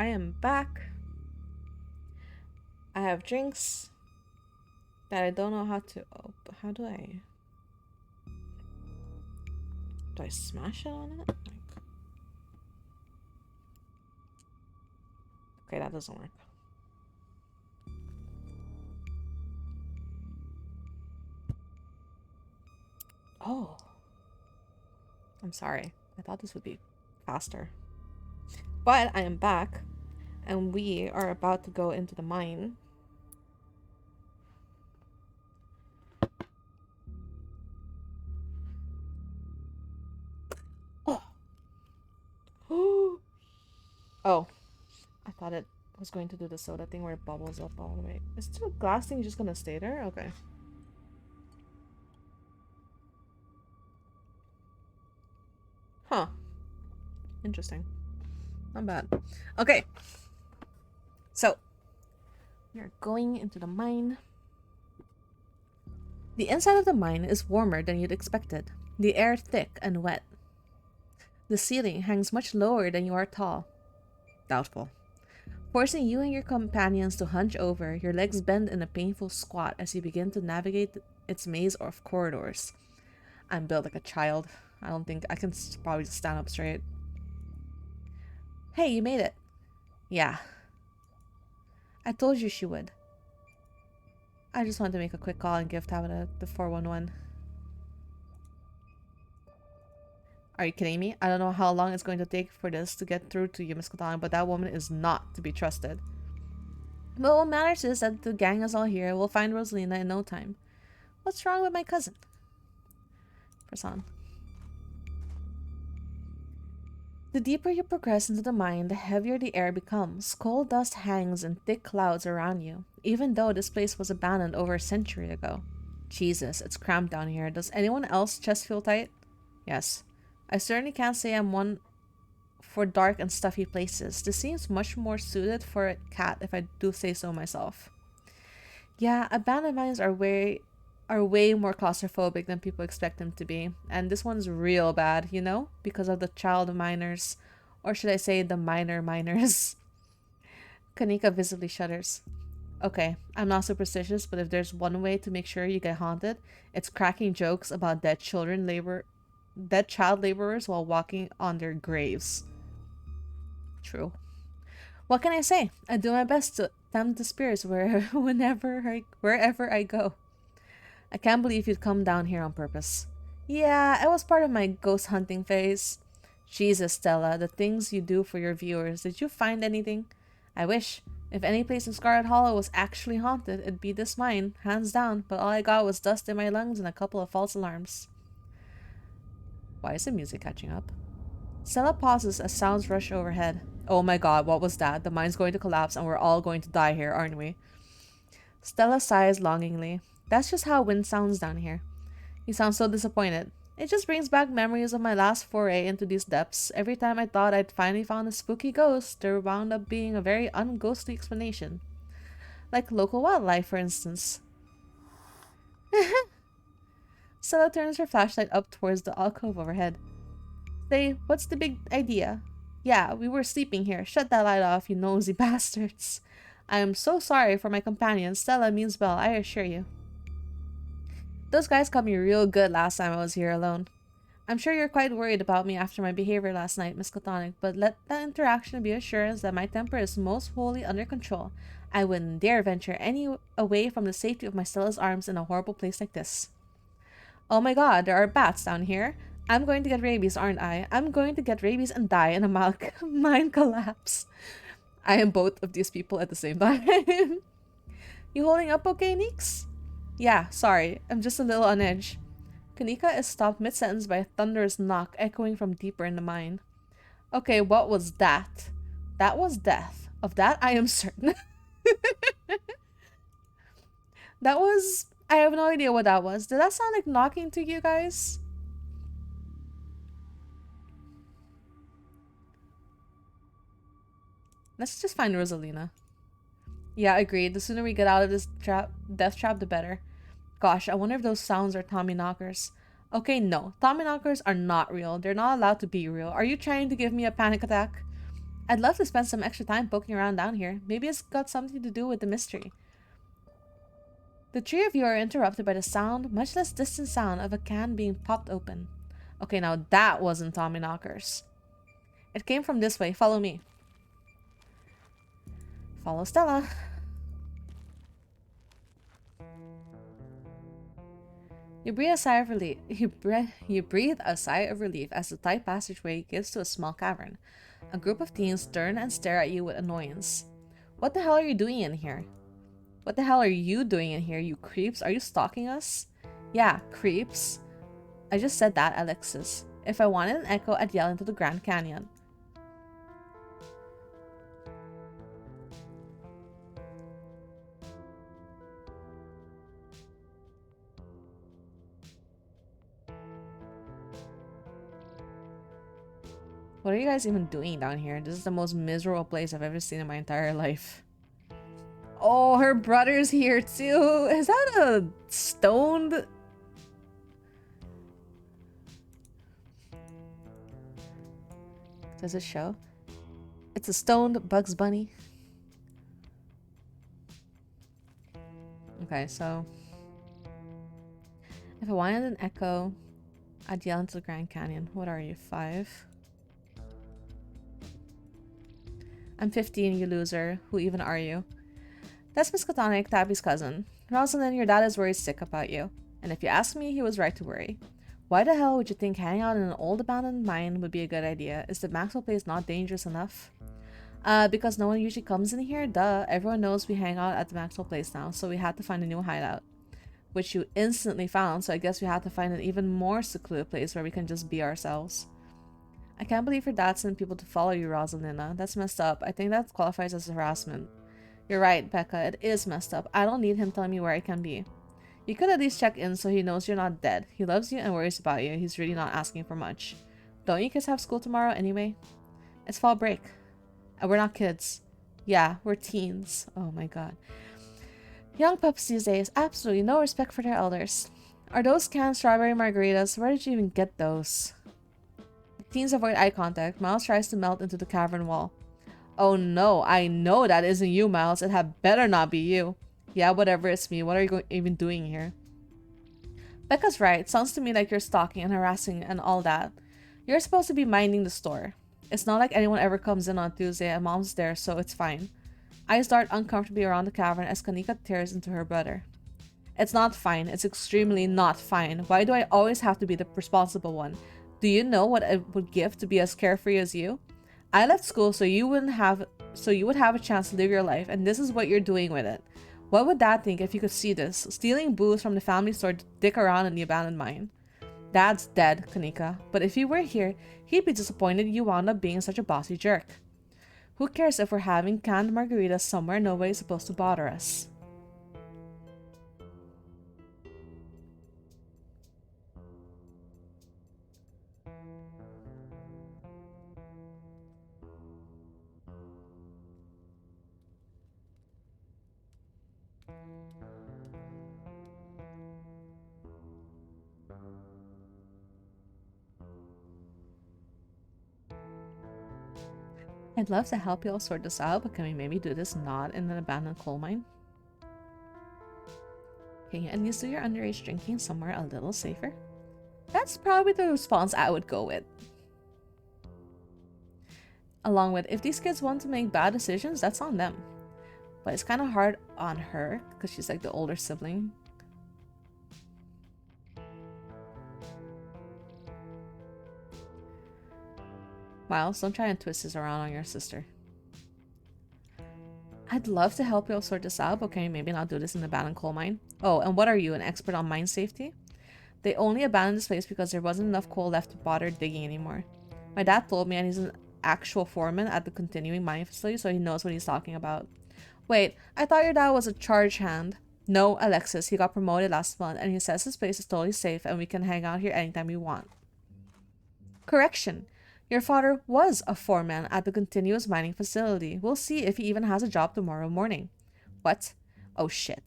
I am back. I have drinks that I don't know how to open. How do I? Do I smash it on it? Like... Okay, that doesn't work. Oh. I'm sorry. I thought this would be faster. But I am back, and we are about to go into the mine. Oh. Oh. I thought it was going to do the soda thing where it bubbles up all the way. Is the glass thing just gonna stay there? Okay. Huh. Interesting. Not bad. Okay. So, we are going into the mine. The inside of the mine is warmer than you'd expected. The air thick and wet. The ceiling hangs much lower than you are tall. Doubtful. Forcing you and your companions to hunch over, your legs bend in a painful squat as you begin to navigate its maze of corridors. I'm built like a child. I don't think I can probably just stand up straight. Hey, you made it. Yeah. I told you she would. I just wanted to make a quick call and give Tabitha the 411. Are you kidding me? I don't know how long it's going to take for this to get through to you, MissKatonik, but that woman is not to be trusted. But what matters is that the gang is all here. We'll find Rosalina in no time. What's wrong with my cousin? Prasan. The deeper you progress into the mine, the heavier the air becomes. Coal dust hangs in thick clouds around you, even though this place was abandoned over a century ago. Jesus, it's cramped down here. Does anyone else chest feel tight? Yes. I certainly can't say I'm one for dark and stuffy places. This seems much more suited for a cat if I do say so myself. Yeah, abandoned mines are way more claustrophobic than people expect them to be. And this one's real bad, you know? Because of the child miners. Or should I say the minor miners. Kanika visibly shudders. Okay, I'm not superstitious, but if there's one way to make sure you get haunted, it's cracking jokes about dead child laborers while walking on their graves. True. What can I say? I do my best to tempt the spirits wherever I go. I can't believe you'd come down here on purpose. Yeah, it was part of my ghost hunting phase. Jesus, Stella, the things you do for your viewers. Did you find anything? I wish. If any place in Scarlet Hollow was actually haunted, it'd be this mine, hands down, but all I got was dust in my lungs and a couple of false alarms. Why is the music catching up? Stella pauses as sounds rush overhead. Oh my god, what was that? The mine's going to collapse and we're all going to die here, aren't we? Stella sighs longingly. That's just how wind sounds down here. You sound so disappointed. It just brings back memories of my last foray into these depths. Every time I thought I'd finally found a spooky ghost, there wound up being a very unghostly explanation. Like local wildlife, for instance. Stella turns her flashlight up towards the alcove overhead. Say, what's the big idea? Yeah, we were sleeping here. Shut that light off, you nosy bastards. I am so sorry for my companion. Stella means well, I assure you. Those guys caught me real good last time I was here alone. I'm sure you're quite worried about me after my behavior last night, MissKatonik, but let that interaction be assurance that my temper is most wholly under control. I wouldn't dare venture any away from the safety of my Stella's arms in a horrible place like this. Oh my god, there are bats down here. I'm going to get rabies, aren't I? I'm going to get rabies and die in a mine collapse. I am both of these people at the same time. You holding up okay, Neeks? Yeah, sorry. I'm just a little on edge. Kanika is stopped mid-sentence by a thunderous knock echoing from deeper in the mine. Okay, what was that? That was death. Of that, I am certain. That was... I have no idea what that was. Did that sound like knocking to you guys? Let's just find Rosalina. Yeah, agreed. The sooner we get out of this death trap, the better. Gosh, I wonder if those sounds are TommyKnockers. Okay, no. TommyKnockers are not real. They're not allowed to be real. Are you trying to give me a panic attack? I'd love to spend some extra time poking around down here. Maybe it's got something to do with the mystery. The three of you are interrupted by the sound, much less distant sound, of a can being popped open. Okay, now that wasn't TommyKnockers. It came from this way. Follow me. Follow Stella. You breathe a sigh of relief. You breathe a sigh of relief as the tight passageway gives to a small cavern. A group of teens turn and stare at you with annoyance. What the hell are you doing in here? What the hell are you doing in here, you creeps? Are you stalking us? Yeah, creeps. I just said that, Alexis. If I wanted an echo, I'd yell into the Grand Canyon. What are you guys even doing down here? This is the most miserable place I've ever seen in my entire life. Oh, her brother's here too. Is that a stoned? Does it show? It's a stoned Bugs Bunny. Okay, so if I wanted an echo, I'd yell into the Grand Canyon. What are you, 5? I'm 15, you loser. Who even are you? That's MissKatonik, Tabby's cousin. Rosalind, your dad is worried sick about you. And if you ask me, he was right to worry. Why the hell would you think hanging out in an old abandoned mine would be a good idea? Is the Maxwell place not dangerous enough? Because no one usually comes in here, duh. Everyone knows we hang out at the Maxwell place now, so we had to find a new hideout. Which you instantly found, so I guess we had to find an even more secluded place where we can just be ourselves. I can't believe your dad sent people to follow you, Rosalina. That's messed up. I think that qualifies as harassment. You're right, Becca. It is messed up. I don't need him telling me where I can be. You could at least check in so he knows you're not dead. He loves you and worries about you. He's really not asking for much. Don't you kids have school tomorrow anyway? It's fall break. And we're not kids. Yeah, we're teens. Oh my god. Young pups these days, absolutely no respect for their elders. Are those canned strawberry margaritas? Where did you even get those? Teens avoid eye contact. Miles tries to melt into the cavern wall. Oh no, I know that isn't you, Miles. It had better not be you. Yeah, whatever, it's me. What are you even doing here? Becca's right. Sounds to me like you're stalking and harassing and all that. You're supposed to be minding the store. It's not like anyone ever comes in on Tuesday and Mom's there, so it's fine. Eyes dart uncomfortably around the cavern as Kanika tears into her brother. It's not fine. It's extremely not fine. Why do I always have to be the responsible one? Do you know what it would give to be as carefree as you? I left school so you would have a chance to live your life, and this is what you're doing with it. What would Dad think if he could see this? Stealing booze from the family store to dick around in the abandoned mine. Dad's dead, Kanika, but if he were here, he'd be disappointed you wound up being such a bossy jerk. Who cares if we're having canned margaritas somewhere nobody's supposed to bother us? I'd love to help you all sort this out, but can we maybe do this not in an abandoned coal mine? Can you at least do your underage drinking somewhere a little safer? That's probably the response I would go with. Along with, if these kids want to make bad decisions, that's on them. But it's kind of hard on her, because she's like the older sibling. Miles, don't try and twist this around on your sister. I'd love to help you all sort this out, but can you maybe not do this in the abandoned coal mine? Oh, and what are you, an expert on mine safety? They only abandoned this place because there wasn't enough coal left to bother digging anymore. My dad told me, and he's an actual foreman at the continuing mining facility, so he knows what he's talking about. Wait, I thought your dad was a charge hand. No, Alexis, he got promoted last month, and he says his place is totally safe and we can hang out here anytime we want. Correction. Your father was a foreman at the continuous mining facility. We'll see if he even has a job tomorrow morning. What? Oh shit.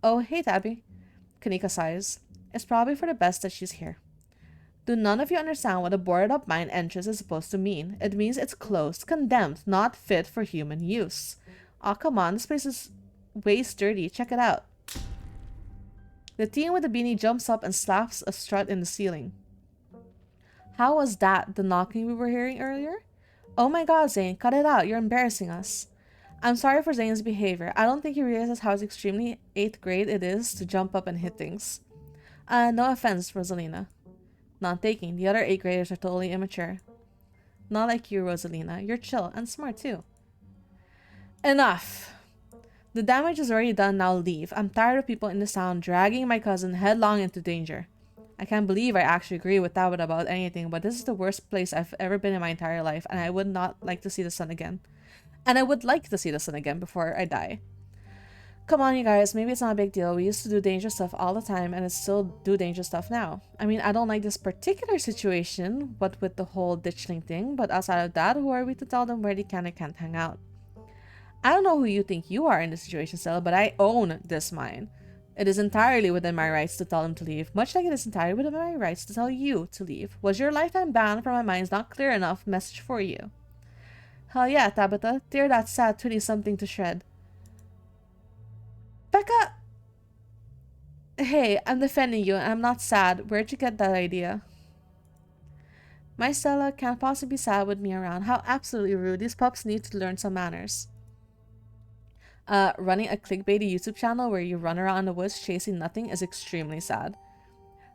Oh, hey Tabby. Kanika sighs. It's probably for the best that she's here. Do none of you understand what a boarded up mine entrance is supposed to mean? It means it's closed, condemned, not fit for human use. Aw, come on, this place is way sturdy. Check it out. The teen with the beanie jumps up and slaps a strut in the ceiling. How was that the knocking we were hearing earlier? Oh my god, Zane, cut it out. You're embarrassing us. I'm sorry for Zane's behavior. I don't think he realizes how extremely 8th grade it is to jump up and hit things. No offense, Rosalina. Not taking. The other 8th graders are totally immature. Not like you, Rosalina. You're chill and smart too. Enough! The damage is already done, now leave. I'm tired of people in this town dragging my cousin headlong into danger. I can't believe I actually agree with Tabitha about anything, but this is the worst place I've ever been in my entire life, and I would not like to see the sun again. And I would like to see the sun again before I die. Come on, you guys, maybe it's not a big deal. We used to do dangerous stuff all the time, and it's still do dangerous stuff now. I mean, I don't like this particular situation, what with the whole ditchling thing, but outside of that, who are we to tell them where they can and can't hang out? I don't know who you think you are in this situation, Stella, but I own this mine. It is entirely within my rights to tell them to leave, much like it is entirely within my rights to tell you to leave. Was your lifetime ban from my mines not clear enough message for you? Hell yeah, Tabitha. Tear that sad 20-something to shred. Becca! Hey, I'm defending you and I'm not sad. Where'd you get that idea? My Stella can't possibly be sad with me around. How absolutely rude. These pups need to learn some manners. Running a clickbaity YouTube channel where you run around the woods chasing nothing is extremely sad.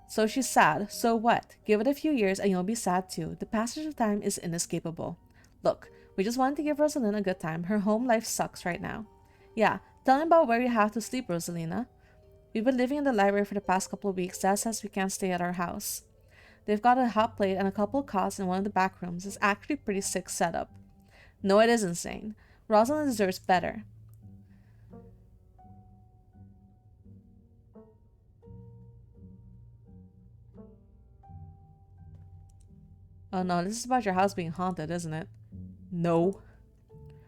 So she's sad. So what? Give it a few years and you'll be sad too. The passage of time is inescapable. Look, we just wanted to give Rosalina a good time. Her home life sucks right now. Yeah, tell me about where you have to sleep, Rosalina. We've been living in the library for the past couple of weeks. Dad says we can't stay at our house. They've got a hot plate and a couple of cots in one of the back rooms. It's actually pretty sick setup. No, it is insane. Rosalina deserves better. Oh no, this is about your house being haunted, isn't it? No.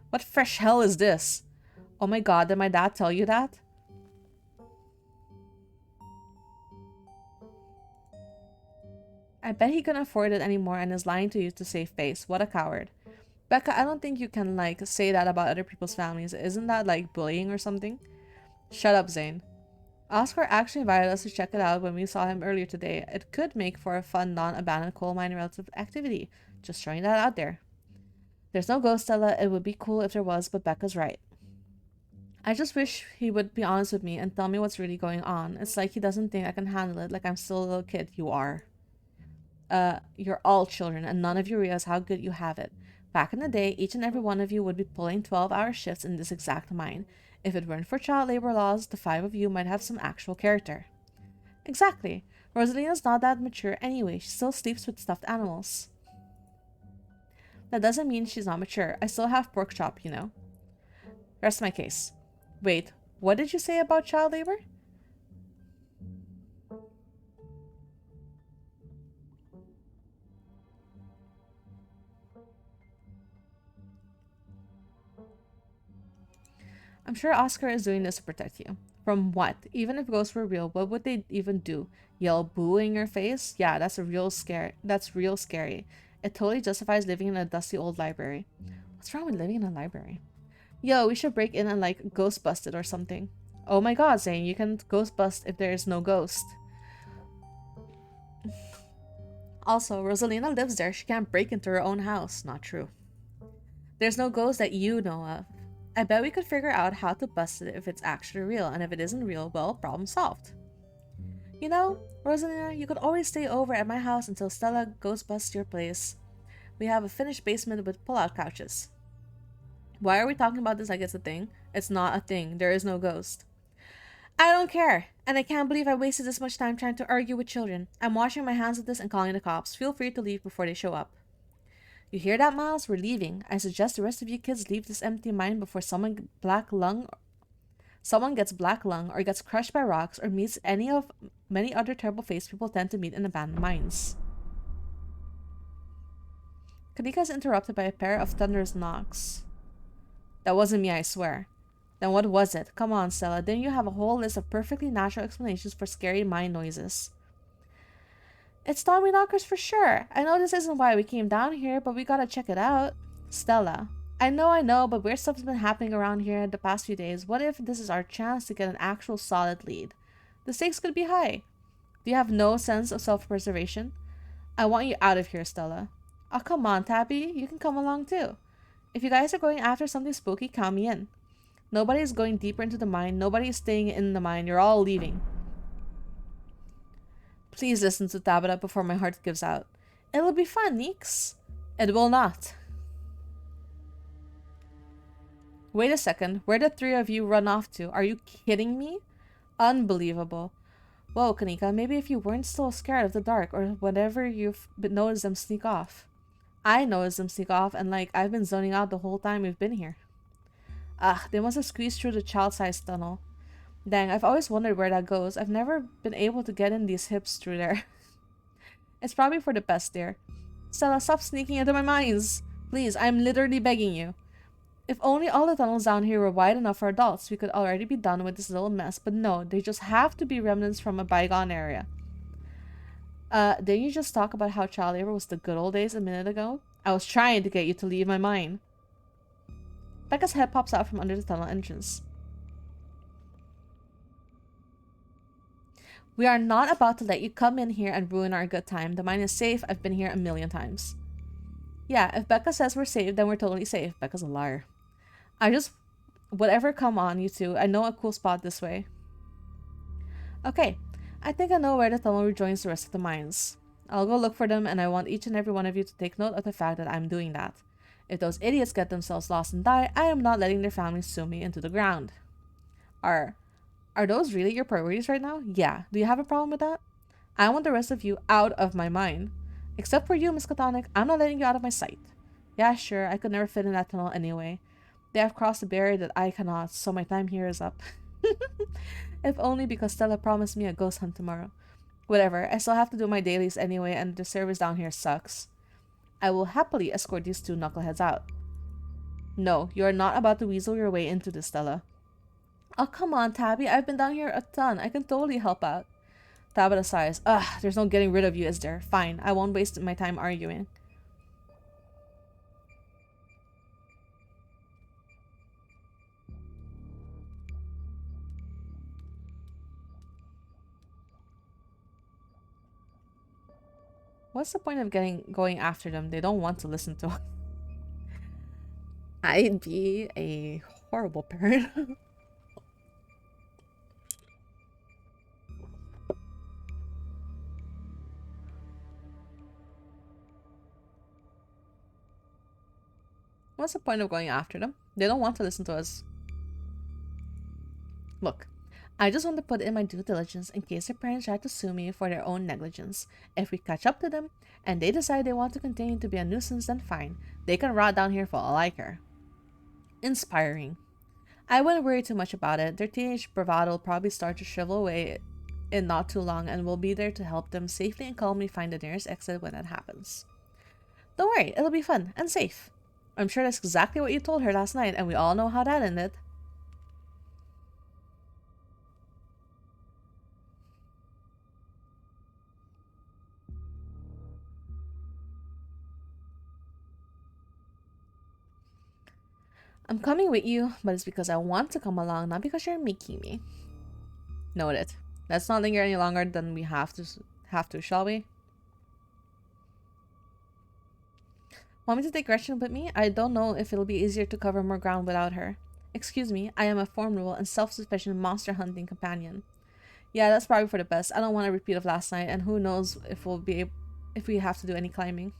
What fresh hell is this? Oh my god, did my dad tell you that? I bet he couldn't afford it anymore and is lying to you to save face. What a coward. Becca, I don't think you can, say that about other people's families. Isn't that, bullying or something? Shut up, Zane. Oscar actually invited us to check it out when we saw him earlier today. It could make for a fun, non-abandoned coal mine relative activity. Just throwing that out there. There's no ghost, Stella. It would be cool if there was, but Becca's right. I just wish he would be honest with me and tell me what's really going on. It's like he doesn't think I can handle it, like I'm still a little kid. You are. You're all children, and none of you realize how good you have it. Back in the day, each and every one of you would be pulling 12-hour shifts in this exact mine. If it weren't for child labor laws, the 5 of you might have some actual character. Exactly. Rosalina's not that mature anyway. She still sleeps with stuffed animals. That doesn't mean she's not mature. I still have pork chop, you know. Rest my case. Wait, what did you say about child labor? I'm sure Oscar is doing this to protect you. From what? Even if ghosts were real, what would they even do? Yell boo in your face? Yeah, that's real scary. It totally justifies living in a dusty old library. What's wrong with living in a library? Yo, we should break in and ghost bust it or something. Oh my god, Zane, you can ghost bust if there is no ghost. Also, Rosalina lives there. She can't break into her own house. Not true. There's no ghost that you know of. I bet we could figure out how to bust it if it's actually real, and if it isn't real, well, problem solved. You know, Rosalina, you could always stay over at my house until Stella ghost busts your place. We have a finished basement with pull-out couches. Why are we talking about this like it's a thing? It's not a thing. There is no ghost. I don't care, and I can't believe I wasted this much time trying to argue with children. I'm washing my hands of this and calling the cops. Feel free to leave before they show up. You hear that, Miles? We're leaving. I suggest the rest of you kids leave this empty mine before someone gets black lung or gets crushed by rocks or meets any of many other terrible fates people tend to meet in abandoned mines. Kanika is interrupted by a pair of thunderous knocks. That wasn't me, I swear. Then what was it? Come on, Stella. Didn't you have a whole list of perfectly natural explanations for scary mine noises? It's TommyKnockers for sure. I know this isn't why we came down here, but we gotta check it out. Stella. I know, but weird stuff's been happening around here the past few days. What if this is our chance to get an actual solid lead? The stakes could be high. Do you have no sense of self-preservation? I want you out of here, Stella. Oh, come on, Tabby. You can come along too. If you guys are going after something spooky, count me in. Nobody is going deeper into the mine. Nobody is staying in the mine. You're all leaving. Please listen to Tabitha before my heart gives out. It'll be fun, Neeks. It will not. Wait a second. Where did 3 of you run off to? Are you kidding me? Unbelievable. Whoa, Kanika, maybe if you weren't so scared of the dark or whatever you've noticed them sneak off. I noticed them sneak off and I've been zoning out the whole time we've been here. They must have squeezed through the child-sized tunnel. Dang, I've always wondered where that goes. I've never been able to get in these hips through there. It's probably for the best, dear. Stella, stop sneaking into my mines. Please, I'm literally begging you. If only all the tunnels down here were wide enough for adults, we could already be done with this little mess. But no, they just have to be remnants from a bygone area. Didn't you just talk about how child labor was the good old days a minute ago? I was trying to get you to leave my mine. Becca's head pops out from under the tunnel entrance. We are not about to let you come in here and ruin our good time. The mine is safe. I've been here a million times. Yeah, if Becca says we're safe, then we're totally safe. Becca's a liar. Whatever, come on, you two. I know a cool spot this way. Okay, I think I know where the tunnel rejoins the rest of the mines. I'll go look for them, and I want each and every one of you to take note of the fact that I'm doing that. If those idiots get themselves lost and die, I am not letting their families sue me into the ground. Are those really your priorities right now? Yeah. Do you have a problem with that? I want the rest of you out of my mind. Except for you, MissKatonik. I'm not letting you out of my sight. Yeah, sure. I could never fit in that tunnel anyway. They have crossed a barrier that I cannot, so my time here is up. If only because Stella promised me a ghost hunt tomorrow. Whatever. I still have to do my dailies anyway, and the service down here sucks. I will happily escort these 2 knuckleheads out. No, you are not about to weasel your way into this, Stella. Oh, come on, Tabby. I've been down here a ton. I can totally help out. Tabitha sighs. There's no getting rid of you, is there? Fine. I won't waste my time arguing. What's the point of going after them? They don't want to listen to us. I'd be a horrible parent. What's the point of going after them? They don't want to listen to us. Look, I just want to put in my due diligence in case their parents try to sue me for their own negligence. If we catch up to them, and they decide they want to continue to be a nuisance, then fine. They can rot down here for all I care. Inspiring. I wouldn't worry too much about it. Their teenage bravado will probably start to shrivel away in not too long, and we'll be there to help them safely and calmly find the nearest exit when that happens. Don't worry, it'll be fun and safe. I'm sure that's exactly what you told her last night, and we all know how that ended. I'm coming with you, but it's because I want to come along, not because you're making me. Noted. Let's not linger any longer than we have to, shall we? Want me to take Gretchen with me? I don't know if it'll be easier to cover more ground without her. Excuse me, I am a formidable and self-sufficient monster hunting companion. Yeah, that's probably for the best. I don't want a repeat of last night, and who knows if we have to do any climbing.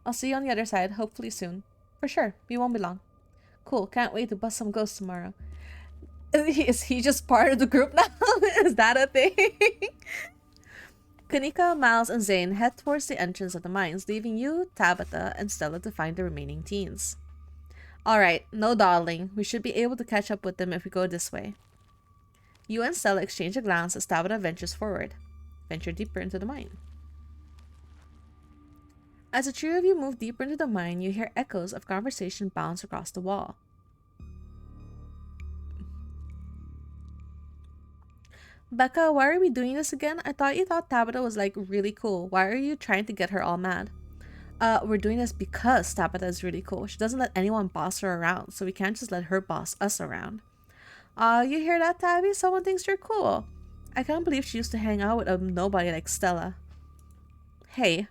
I'll see you on the other side, hopefully soon. For sure, we won't be long. Cool, can't wait to bust some ghosts tomorrow. Is he just part of the group now? Is that a thing? Kanika, Miles, and Zane head towards the entrance of the mines, leaving you, Tabitha, and Stella to find the remaining teens. Alright, no dawdling. We should be able to catch up with them if we go this way. You and Stella exchange a glance as Tabitha ventures forward. Venture deeper into the mine. As the three of you move deeper into the mine, you hear echoes of conversation bounce across the wall. Becca, why are we doing this again? I thought you thought Tabitha was like really cool. Why are you trying to get her all mad? We're doing this because Tabitha is really cool. She doesn't let anyone boss her around, so we can't just let her boss us around. You hear that, Tabby? Someone thinks you're cool. I can't believe she used to hang out with a nobody like Stella. Hey,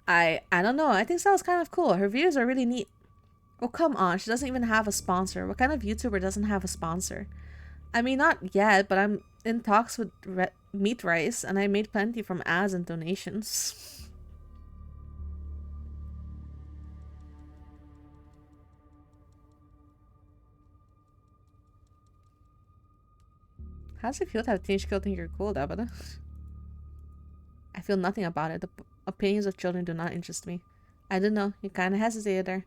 I don't know. I think Stella's kind of cool. Her videos are really neat. Oh, come on. She doesn't even have a sponsor. What kind of YouTuber doesn't have a sponsor? I mean, not yet, but I'm in talks with Meat Rice, and I made plenty from ads and donations. How does it feel to have teenage girl think you're cool, Dabada? I feel nothing about it. The opinions of children do not interest me. I don't know. You kind of hesitated there.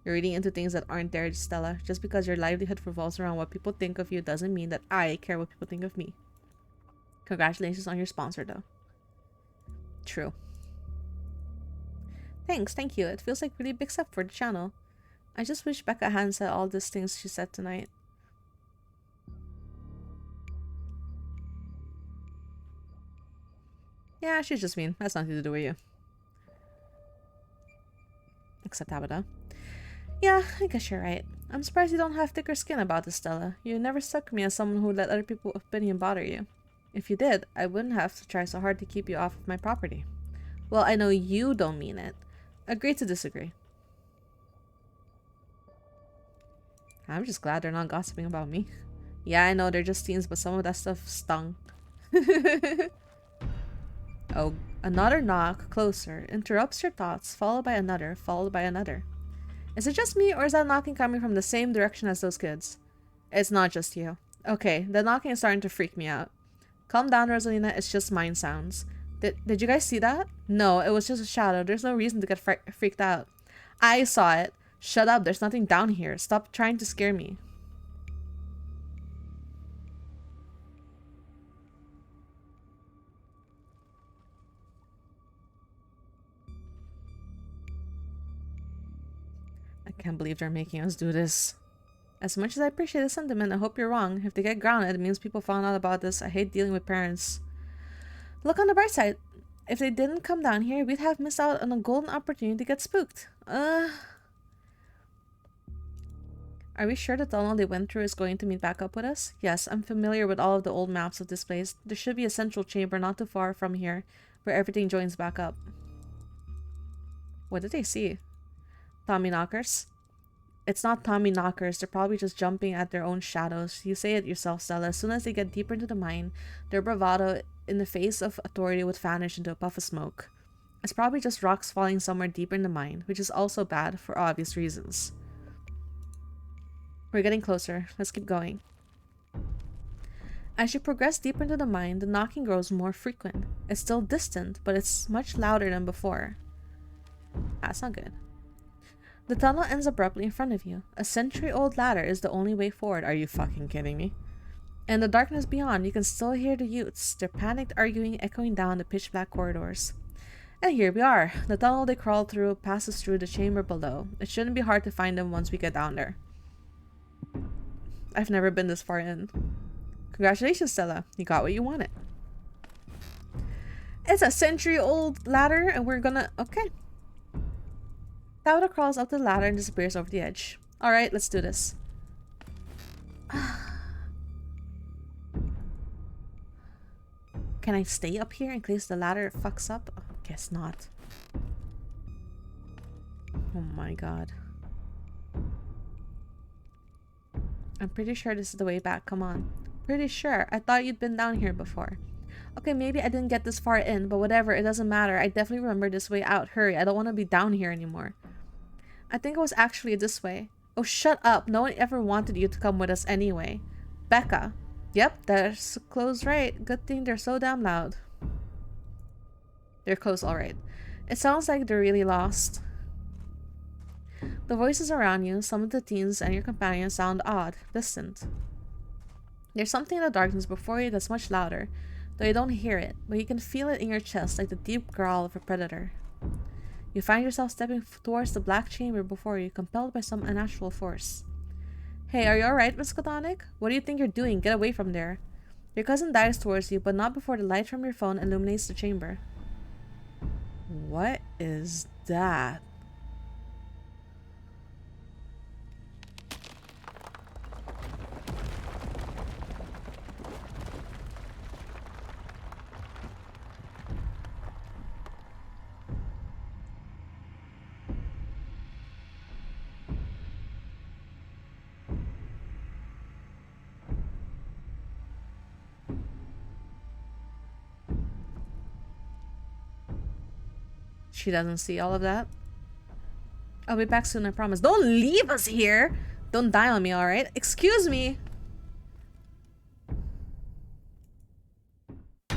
You're reading into things that aren't there, Stella. Just because your livelihood revolves around what people think of you doesn't mean that I care what people think of me. Congratulations on your sponsor, though. True. Thanks, thank you. It feels like a really big step for the channel. I just wish Becca hadn't said all these things she said tonight. Yeah, she's just mean. That's nothing to do with you. Except Tabitha. Yeah, I guess you're right. I'm surprised you don't have thicker skin about this, Stella. You never struck me as someone who let other people's opinion bother you. If you did, I wouldn't have to try so hard to keep you off of my property. Well, I know you don't mean it. Agree to disagree. I'm just glad they're not gossiping about me. Yeah, I know they're just teens, but some of that stuff stung. Oh, another knock, closer, interrupts your thoughts, followed by another, followed by another. Is it just me, or is that knocking coming from the same direction as those kids? It's not just you. Okay, the knocking is starting to freak me out. Calm down, Rosalina, it's just mind sounds. Did you guys see that? No, it was just a shadow. There's no reason to get freaked out. I saw it. Shut up, there's nothing down here. Stop trying to scare me. I can't believe they're making us do this. As much as I appreciate the sentiment, I hope you're wrong. If they get grounded, it means people found out about this. I hate dealing with parents. Look on the bright side. If they didn't come down here, we'd have missed out on a golden opportunity to get spooked. Are we sure the tunnel they went through is going to meet back up with us? Yes, I'm familiar with all of the old maps of this place. There should be a central chamber not too far from here, where everything joins back up. What did they see? TommyKnockers? It's not TommyKnockers. They're probably just jumping at their own shadows. You say it yourself, Stella. As soon as they get deeper into the mine, their bravado in the face of authority would vanish into a puff of smoke. It's probably just rocks falling somewhere deeper in the mine, which is also bad for obvious reasons. We're getting closer. Let's keep going. As you progress deeper into the mine, the knocking grows more frequent. It's still distant, but it's much louder than before. That's not good. The tunnel ends abruptly in front of you. A century-old ladder is the only way forward. Are you fucking kidding me? In the darkness beyond, you can still hear the youths, their panicked arguing echoing down the pitch-black corridors. And here we are. The tunnel they crawled through passes through the chamber below. It shouldn't be hard to find them once we get down there. I've never been this far in. Congratulations, Stella. You got what you wanted. It's a century-old ladder, and we're gonna... Okay. Tabitha crawls up the ladder and disappears over the edge. Alright, let's do this. Can I stay up here in case the ladder fucks up? Oh, guess not. Oh my god. I'm pretty sure this is the way back. Come on. Pretty sure. I thought you'd been down here before. Okay, maybe I didn't get this far in, but whatever. It doesn't matter. I definitely remember this way out. Hurry. I don't want to be down here anymore. I think it was actually this way. Oh, shut up. No one ever wanted you to come with us anyway. Becca. Yep, that's close right. Good thing they're so damn loud. They're close, alright. It sounds like they're really lost. The voices around you, some of the teens and your companions sound odd, distant. There's something in the darkness before you that's much louder, though you don't hear it, but you can feel it in your chest like the deep growl of a predator. You find yourself stepping towards the black chamber before you, compelled by some unnatural force. Hey, are you alright, MissKatonik? What do you think you're doing? Get away from there. Your cousin dives towards you, but not before the light from your phone illuminates the chamber. What is that? She doesn't see all of that. I'll be back soon, I promise. Don't leave us here! Don't die on me, alright? Excuse me! You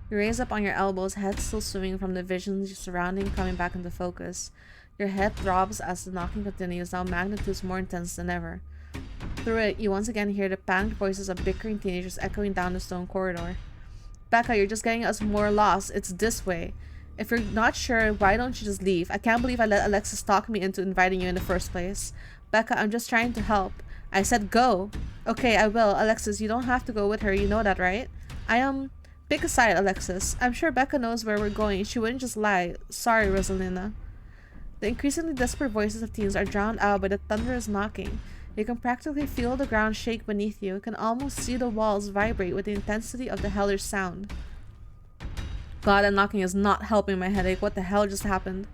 raise up on your elbows, head still swimming from the visions surrounding coming back into focus. Your head throbs as the knocking continues, now magnitudes more intense than ever. Through it, you once again hear the panicked voices of bickering teenagers echoing down the stone corridor. Becca, you're just getting us more lost. It's this way. If you're not sure, why don't you just leave? I can't believe I let Alexis talk me into inviting you in the first place. Becca, I'm just trying to help. I said go. Okay, I will. Alexis, you don't have to go with her. You know that, right? Pick a side, Alexis. I'm sure Becca knows where we're going. She wouldn't just lie. Sorry, Rosalina. The increasingly desperate voices of teens are drowned out by the thunderous knocking. You can practically feel the ground shake beneath you. You can almost see the walls vibrate with the intensity of the hellish sound. God, that knocking is not helping my headache. What the hell just happened?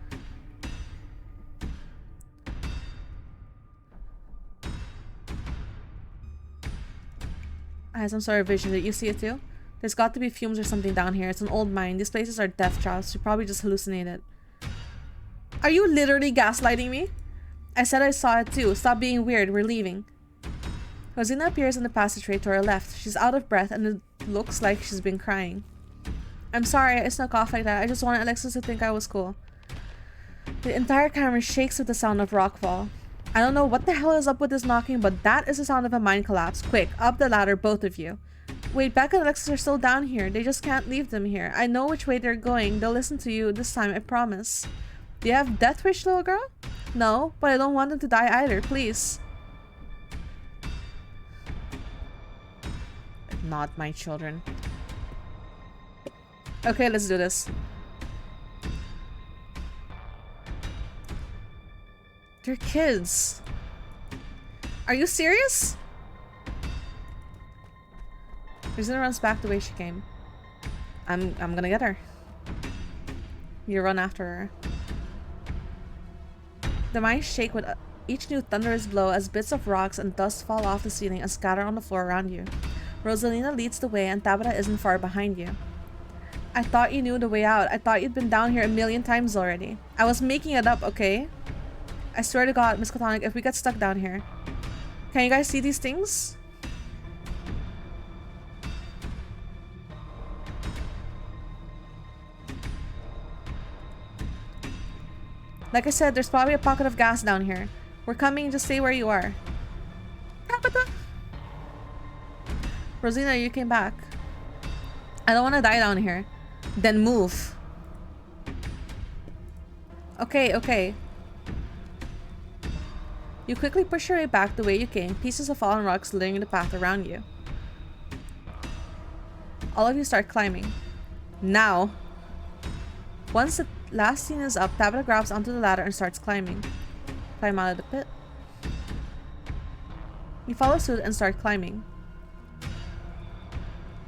I had some sort of vision. Did you see it too? There's got to be fumes or something down here. It's an old mine. These places are death traps. You probably just hallucinated. Are you literally gaslighting me? I said I saw it too. Stop being weird. We're leaving. Rosina appears in the passageway to her left. She's out of breath and it looks like she's been crying. I'm sorry I snuck off like that. I just wanted Alexis to think I was cool. The entire camera shakes with the sound of rockfall. I don't know what the hell is up with this knocking, but that is the sound of a mine collapse. Quick, up the ladder, both of you. Wait, Becca and Alexis are still down here. They just can't leave them here. I know which way they're going. They'll listen to you this time, I promise. Do you have death wish, little girl? No, but I don't want them to die either, please. Not my children. Okay, let's do this. They're kids. Are you serious? Rosina runs back the way she came. I'm gonna get her. You run after her. The mines shake with each new thunderous blow as bits of rocks and dust fall off the ceiling and scatter on the floor around you. Rosalina leads the way and Tabitha isn't far behind you. I thought you knew the way out. I thought you'd been down here a million times already. I was making it up, okay? I swear to God, MissKatonik, if we get stuck down here. Can you guys see these things? Like I said, there's probably a pocket of gas down here. We're coming, just stay where you are. Tabitha! Rosina, you came back. I don't want to die down here. Then move. Okay, okay. You quickly push your way back the way you came, pieces of fallen rocks littering the path around you. All of you start climbing. Now. Once the last scene is up, Tabitha grabs onto the ladder and starts climbing. Climb out of the pit. You follow suit and start climbing.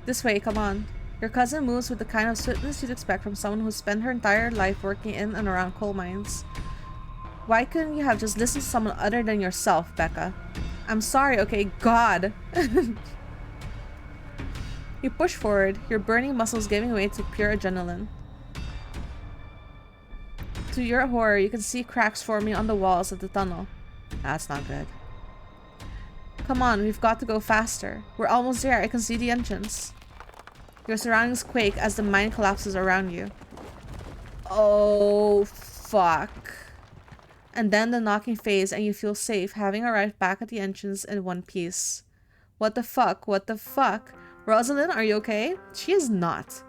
This way, come on. Your cousin moves with the kind of swiftness you'd expect from someone who's spent her entire life working in and around coal mines. Why couldn't you have just listened to someone other than yourself, Becca? I'm sorry, okay? God! You push forward, your burning muscles giving way to pure adrenaline. To your horror, you can see cracks forming on the walls of the tunnel. That's not good. Come on, we've got to go faster. We're almost there. I can see the entrance. Your surroundings quake as the mine collapses around you. Oh, fuck. And then the knocking fades and you feel safe, having arrived back at the entrance in one piece. What the fuck? What the fuck? Rosalind, are you okay? She is not.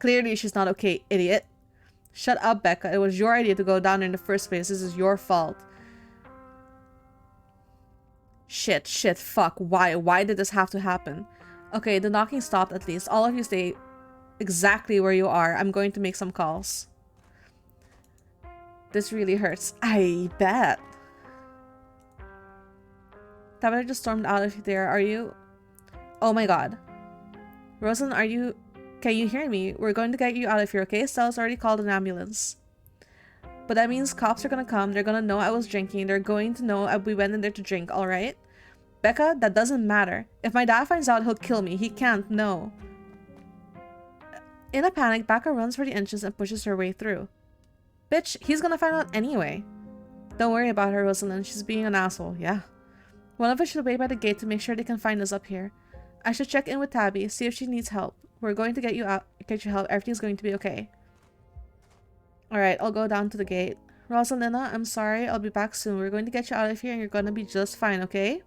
Clearly she's not okay, idiot. Shut up, Becca. It was your idea to go down in the first place. This is your fault. Shit, fuck. Why did this have to happen? Okay, the knocking stopped at least. All of you stay exactly where you are. I'm going to make some calls. This really hurts. I bet. Tabitha just stormed out of there. Are you? Oh my god. Rosalind, are you? Can you hear me? We're going to get you out of here, okay? Stella's already called an ambulance. But that means cops are gonna come. They're gonna know I was drinking. They're going to know we went in there to drink, alright? Becca, that doesn't matter. If my dad finds out, he'll kill me. He can't, no. In a panic, Becca runs for the entrance and pushes her way through. Bitch, he's gonna find out anyway. Don't worry about her, Rosalind. She's being an asshole, yeah. One of us should wait by the gate to make sure they can find us up here. I should check in with Tabby, see if she needs help. We're going to get you out, get you help. Everything's going to be okay. Alright, I'll go down to the gate. Rosalinda, I'm sorry. I'll be back soon. We're going to get you out of here and you're gonna be just fine, okay?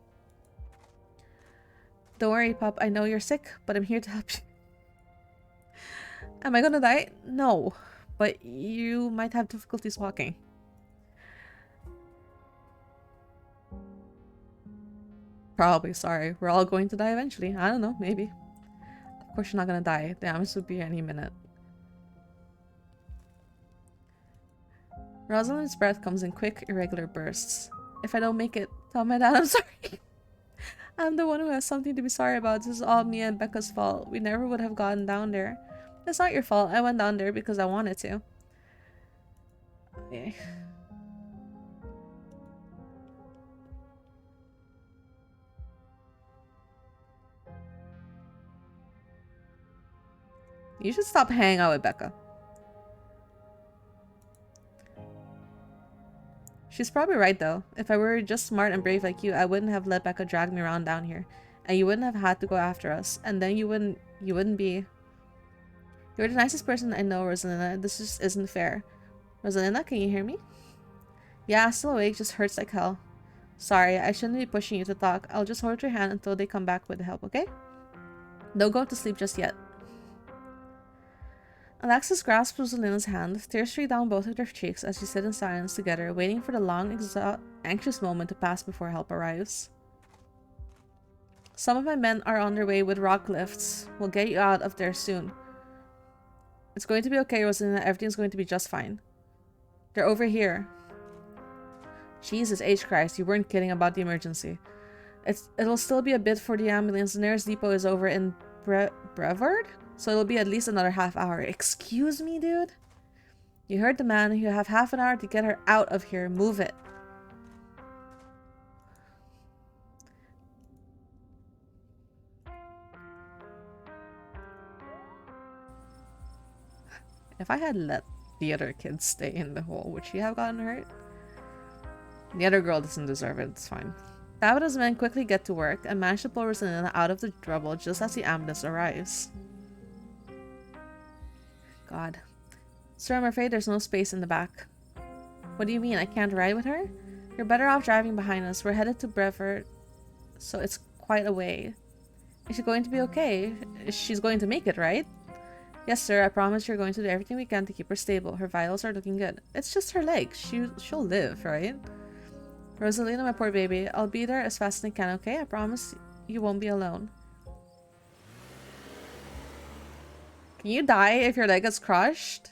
Don't worry, pup. I know you're sick, but I'm here to help you. Am I gonna die? No. But you might have difficulties walking. Probably, sorry. We're all going to die eventually. I don't know, maybe. Of course you're not gonna die. The ambulance will be here any minute. Rosalind's breath comes in quick, irregular bursts. If I don't make it, tell my dad I'm sorry. I'm the one who has something to be sorry about. This is all me and Becca's fault. We never would have gotten down there. It's not your fault. I went down there because I wanted to. Okay. You should stop hanging out with Becca. She's probably right though. If I were just smart and brave like you, I wouldn't have let Becca drag me around down here. And you wouldn't have had to go after us. And then you wouldn't be... You're the nicest person I know, Rosalinda. This just isn't fair. Rosalinda, can you hear me? Yeah, still awake, just hurts like hell. Sorry, I shouldn't be pushing you to talk. I'll just hold your hand until they come back with help, okay? Don't go to sleep just yet. Alexis grasps Rosalinda's hand, tears streak down both of their cheeks as she sit in silence together, waiting for the long, anxious moment to pass before help arrives. Some of my men are on their way with rock lifts. We'll get you out of there soon. It's going to be okay, Rosalinda. Everything's going to be just fine. They're over here. Jesus H. Christ, you weren't kidding about the emergency. It'll still be a bit for the ambulance. The nearest depot is over in Brevard? So it'll be at least another half hour. Excuse me, dude? You heard the man. You have half an hour to get her out of here. Move it. If I had let the other kids stay in the hole, would she have gotten hurt? The other girl doesn't deserve it. It's fine. Tabitha's men quickly get to work and manage to pull Rosalinda out of the trouble just as the ambulance arrives. God. Sir, I'm afraid there's no space in the back. What do you mean? I can't ride with her? You're better off driving behind us. We're headed to Brevard, so it's quite a way. Is she going to be okay? She's going to make it, right? Yes, sir. I promise you're going to do everything we can to keep her stable. Her vitals are looking good. It's just her legs. She'll live, right? Rosalinda, my poor baby. I'll be there as fast as I can, okay? I promise you won't be alone. Can you die if your leg gets crushed?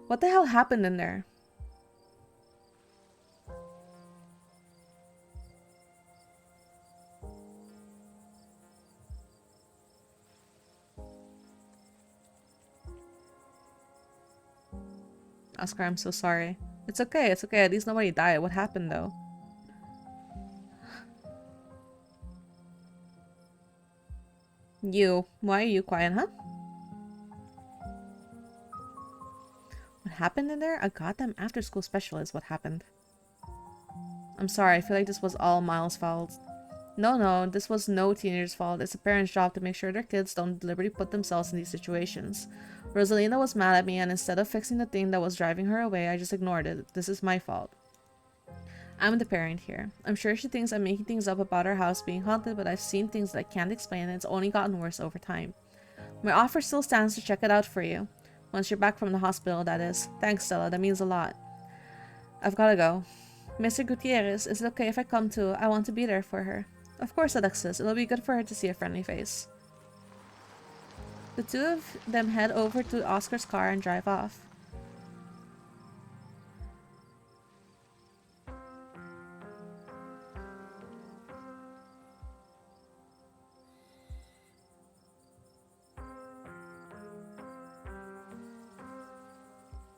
What the hell happened in there? Oscar, I'm so sorry. It's okay, it's okay. At least nobody died. What happened though? Why are you quiet, huh? What happened in there? A goddamn after-school special is what happened. I'm sorry, I feel like this was all Miles' fault. No, this was no teenager's fault. It's a parent's job to make sure their kids don't deliberately put themselves in these situations. Rosalinda was mad at me, and instead of fixing the thing that was driving her away, I just ignored it. This is my fault. I'm the parent here. I'm sure she thinks I'm making things up about our house being haunted, but I've seen things that I can't explain, and it's only gotten worse over time. My offer still stands to check it out for you. Once you're back from the hospital, that is. Thanks, Stella. That means a lot. I've gotta go. Mr. Gutierrez, is it okay if I come too? I want to be there for her. Of course, Alexis. It'll be good for her to see a friendly face. The two of them head over to Oscar's car and drive off.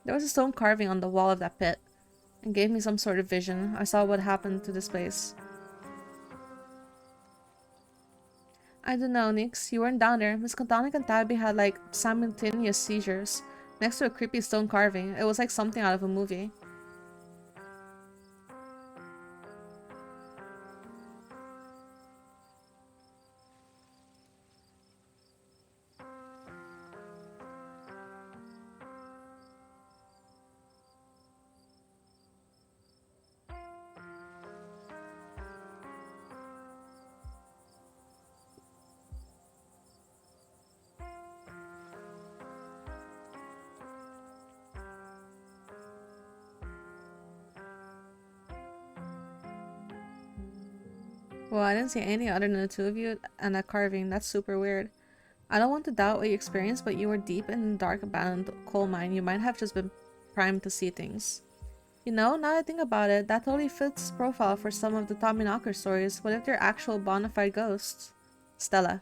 There was a stone carving on the wall of that pit, and gave me some sort of vision. I saw what happened to this place. I don't know, Nix. You weren't down there. MissKatonik and Tabby had like simultaneous seizures next to a creepy stone carving. It was like something out of a movie. Well, I didn't see anything other than the two of you and that carving. That's super weird. I don't want to doubt what you experienced, but you were deep in the dark abandoned coal mine. You might have just been primed to see things. You know, now that I think about it, that totally fits profile for some of the TommyKnockers stories. What if they're actual bona fide ghosts? Stella.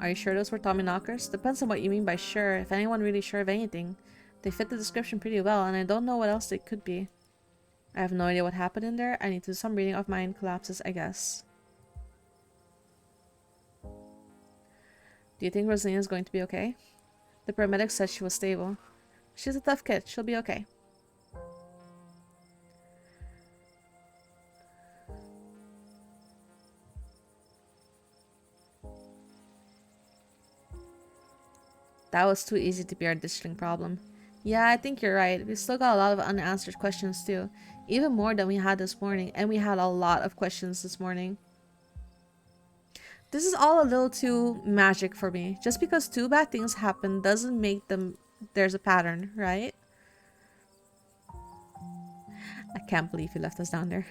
Are you sure those were TommyKnockers? Depends on what you mean by sure. If anyone really sure of anything. They fit the description pretty well, and I don't know what else they could be. I have no idea what happened in there. I need to do some reading of mind collapses, I guess. Do you think Rosalina is going to be okay? The paramedic said she was stable. She's a tough kid. She'll be okay. That was too easy to be our districting problem. Yeah, I think you're right. We still got a lot of unanswered questions too. Even more than we had this morning. And we had a lot of questions this morning. This is all a little too magic for me. Just because two bad things happen doesn't make them... There's a pattern, right? I can't believe you left us down there.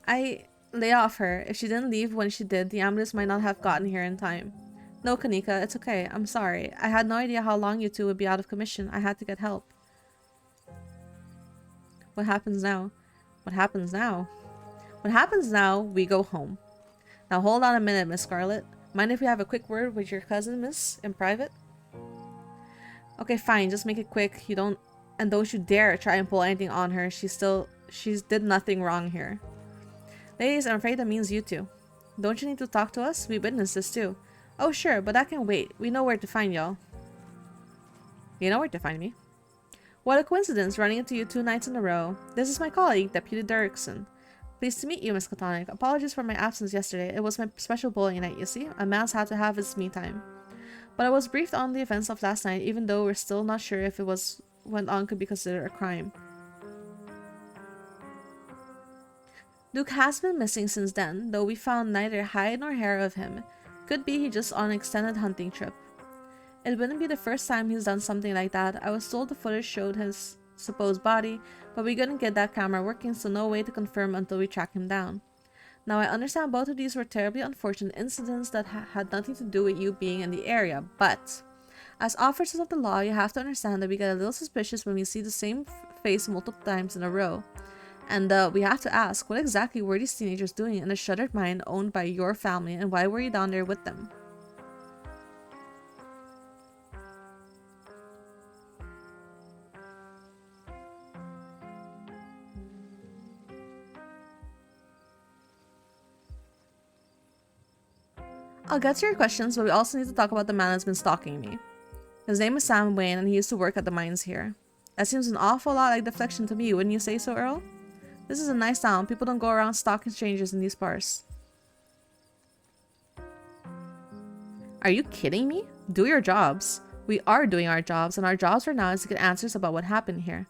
I lay off her. If she didn't leave when she did, the ambulance might not have gotten here in time. No, Kanika, it's okay. I'm sorry. I had no idea how long you two would be out of commission. I had to get help. What happens now? What happens now? What happens now, we go home. Now hold on a minute, Miss Scarlet. Mind if we have a quick word with your cousin, miss? In private? Okay, fine. Just make it quick. You don't... And don't you dare try and pull anything on her. She's did nothing wrong here. Ladies, I'm afraid that means you two. Don't you need to talk to us? We witnessed this too. Oh, sure, but that can wait. We know where to find y'all. You know where to find me. What a coincidence, running into you 2 nights in a row. This is my colleague, Deputy Dirksen. Pleased to meet you, MissKatonik. Apologies for my absence yesterday. It was my special bowling night, you see. A man's had to have his me time. But I was briefed on the events of last night, even though we're still not sure if it went on could be considered a crime. Duke has been missing since then, though we found neither hide nor hair of him. Could be he just on an extended hunting trip. It wouldn't be the first time he's done something like that. I was told the footage showed his supposed body, but we couldn't get that camera working, so no way to confirm until we track him down. Now I understand both of these were terribly unfortunate incidents that had nothing to do with you being in the area, but as officers of the law, you have to understand that we get a little suspicious when we see the same face multiple times in a row. And we have to ask, what exactly were these teenagers doing in a shuttered mine owned by your family, and why were you down there with them? I'll get to your questions, but we also need to talk about the man that's been stalking me. His name is Sam Wayne, and he used to work at the mines here. That seems an awful lot like deflection to me, wouldn't you say so, Earl? This is a nice town. People don't go around stalking strangers in these parts. Are you kidding me? Do your jobs. We are doing our jobs, and our jobs right now is to get answers about what happened here.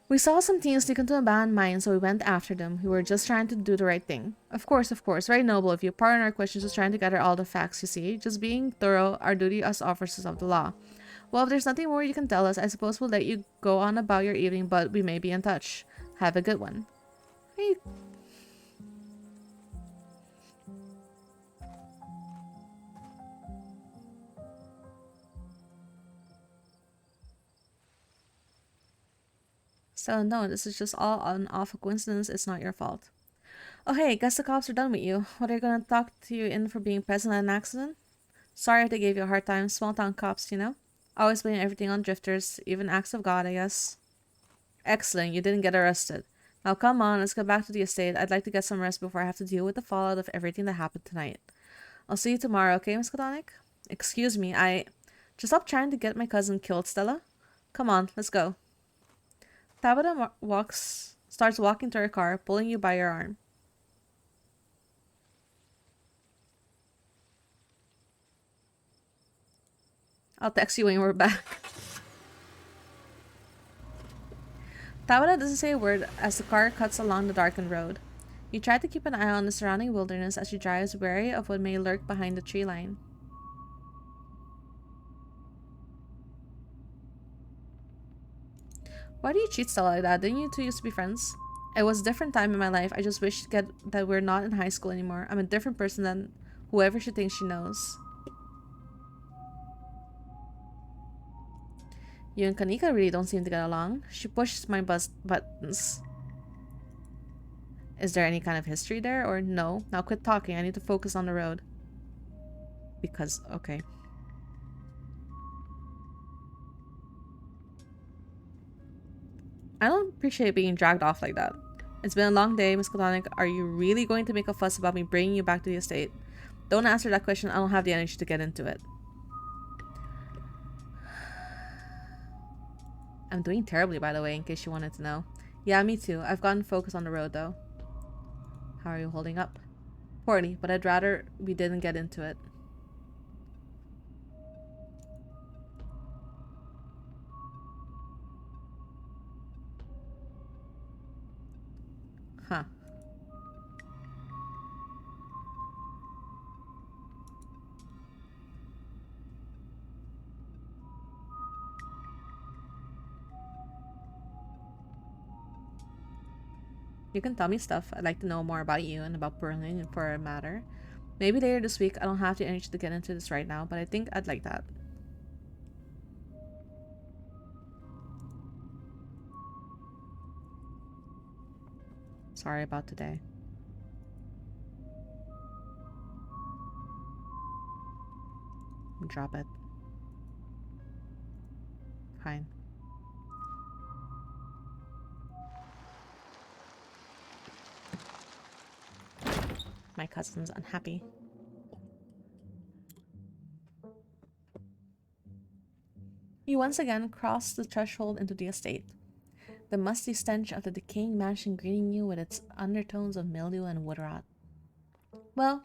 We saw some teens sneak into abandoned mine, so we went after them. We were just trying to do the right thing. Of course, of course. Very noble of you. Pardon our questions, just trying to gather all the facts, you see. Just being thorough, our duty as officers of the law. Well, if there's nothing more you can tell us, I suppose we'll let you go on about your evening, but we may be in touch. Have a good one. Hey. So, no, this is just all an awful coincidence. It's not your fault. Oh, hey, guess the cops are done with you. What, are you gonna talk to you in for being present at an accident? Sorry if they gave you a hard time. Small town cops, you know? Always blame everything on drifters, even acts of God, I guess. Excellent, you didn't get arrested. Now come on, let's get back to the estate. I'd like to get some rest before I have to deal with the fallout of everything that happened tonight. I'll see you tomorrow, okay, MissKatonik? Excuse me, Just stop trying to get my cousin killed, Stella. Come on, let's go. Tabitha starts walking to her car, pulling you by your arm. I'll text you when we're back. Tabitha doesn't say a word as the car cuts along the darkened road. You try to keep an eye on the surrounding wilderness as she drives, wary of what may lurk behind the tree line. Why do you treat Stella like that? Didn't you two used to be friends? It was a different time in my life. I just wish that we're not in high school anymore. I'm a different person than whoever she thinks she knows. You and Kanika really don't seem to get along. She pushes my buttons. Is there any kind of history there, or no? Now quit talking. I need to focus on the road. Because, okay. I don't appreciate being dragged off like that. It's been a long day, MissKatonik. Are you really going to make a fuss about me bringing you back to the estate? Don't answer that question. I don't have the energy to get into it. I'm doing terribly, by the way, in case you wanted to know. Yeah, me too. I've gotten focused on the road, though. How are you holding up? Poorly, but I'd rather we didn't get into it. Huh. You can tell me stuff. I'd like to know more about you and about Berlin for a matter. Maybe later this week. I don't have the energy to get into this right now, but I think I'd like that. Sorry about today. Drop it. Fine. My cousin's unhappy. You once again cross the threshold into the estate. The musty stench of the decaying mansion greeting you with its undertones of mildew and wood rot. Well,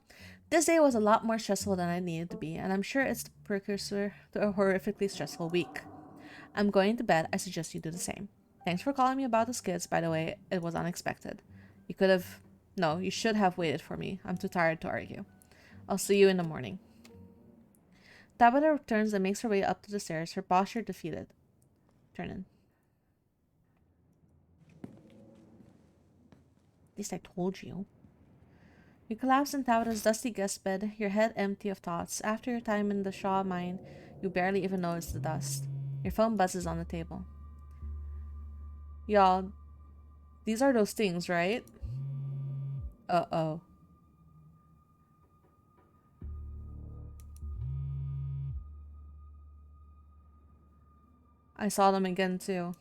this day was a lot more stressful than I needed to be, and I'm sure it's the precursor to a horrifically stressful week. I'm going to bed. I suggest you do the same. Thanks for calling me about the skids, by the way. It was unexpected. You could have... No, you should have waited for me. I'm too tired to argue. I'll see you in the morning. Tabitha returns and makes her way up to the stairs, her posture defeated. Turn in. At least I told you. You collapse in Tabitha's dusty guest bed, your head empty of thoughts. After your time in the Shaw mine, you barely even notice the dust. Your phone buzzes on the table. Y'all, these are those things, right? Uh-oh. I saw them again, too.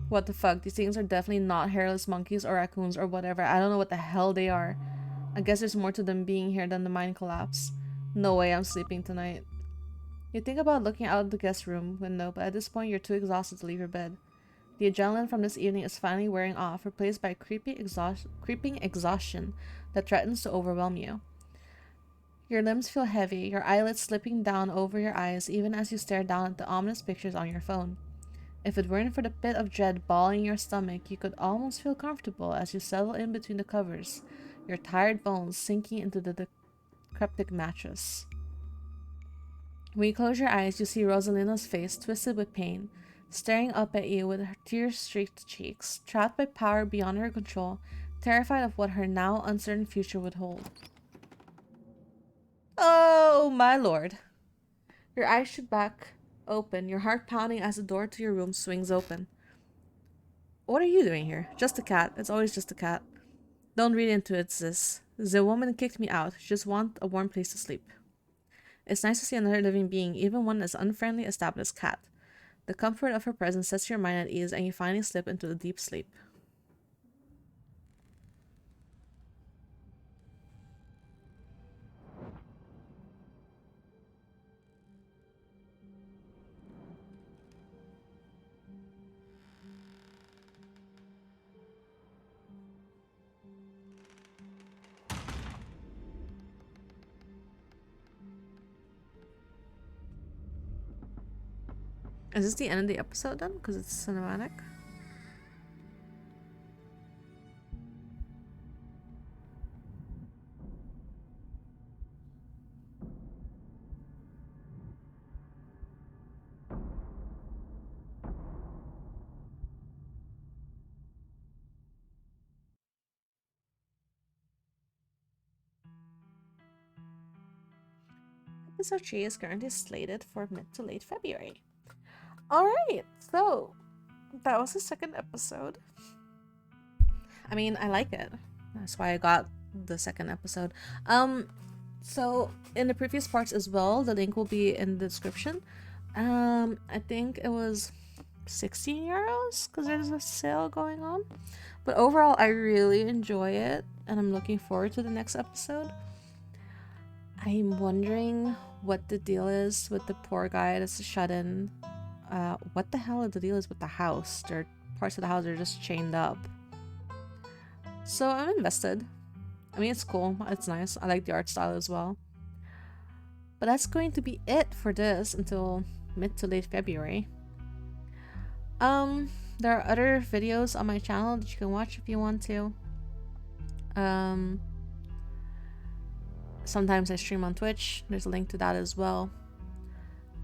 What the fuck? These things are definitely not hairless monkeys or raccoons or whatever. I don't know what the hell they are. I guess there's more to them being here than the mine collapse. No way I'm sleeping tonight. You think about looking out of the guest room window, but at this point you're too exhausted to leave your bed. The adrenaline from this evening is finally wearing off, replaced by a creeping exhaustion that threatens to overwhelm you. Your limbs feel heavy, your eyelids slipping down over your eyes even as you stare down at the ominous pictures on your phone. If it weren't for the pit of dread balling your stomach, you could almost feel comfortable as you settle in between the covers, your tired bones sinking into the decrepit mattress. When you close your eyes, you see Rosalina's face twisted with pain, staring up at you with her tear-streaked cheeks, trapped by power beyond her control, terrified of what her now uncertain future would hold. Oh, my lord. Your eyes shoot back open, your heart pounding as the door to your room swings open. What are you doing here? Just a cat. It's always just a cat. Don't read into it, sis. The woman kicked me out. She just want a warm place to sleep. It's nice to see another living being, even one as unfriendly as Tabitha's cat. The comfort of her presence sets your mind at ease and you finally slip into a deep sleep. Is this the end of the episode then? Because it's cinematic? Episode 3 is currently slated for mid to late February. Alright, so that was the second episode. I mean, I like it. That's why I got the second episode. So in the previous parts as well, the link will be in the description. I think it was 16 euros because there's a sale going on. But overall, I really enjoy it and I'm looking forward to the next episode. I'm wondering what the deal is with the poor guy that's shut in. What the hell the deal is with the house? There are parts of the house are just chained up. So I'm invested. I mean, it's cool. It's nice. I like the art style as well. But that's going to be it for this until mid to late February. There are other videos on my channel that you can watch if you want to. Sometimes I stream on Twitch. There's a link to that as well.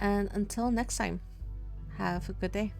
And until next time, have a good day.